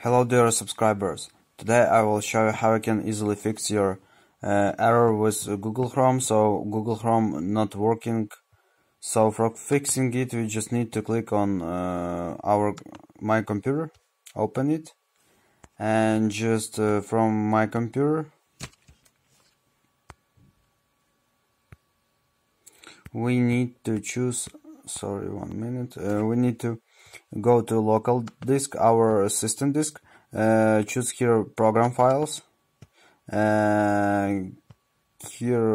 Hello dear subscribers, today I will show you how you can easily fix your error with Google Chrome, so Google Chrome not working. So for fixing it we just need to click on my computer, open it, and just from my computer we need to choose, we need to go to local disk, our system disk, choose here program files. Here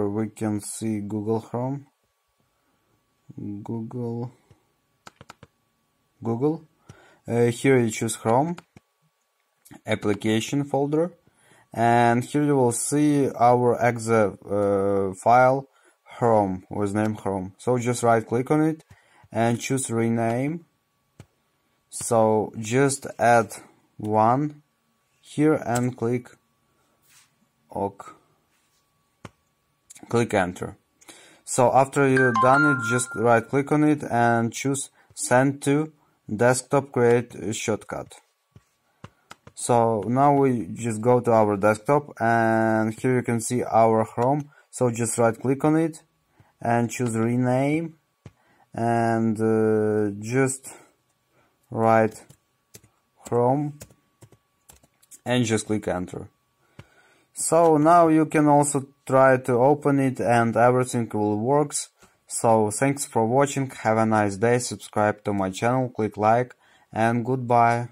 we can see Google Chrome, Google. Here you choose Chrome application folder, and here you will see our exe file Chrome with name Chrome. So just right click on it and choose rename. So just add one here and click OK. Click enter. So after you've done it, just right click on it and choose send to desktop, create a shortcut. So now we just go to our desktop, and here you can see our Chrome. So just right click on it and choose rename, and just write Chrome and just click enter. So now you can also try to open it and everything will work. So thanks for watching, have a nice day, subscribe to my channel, click like, and goodbye.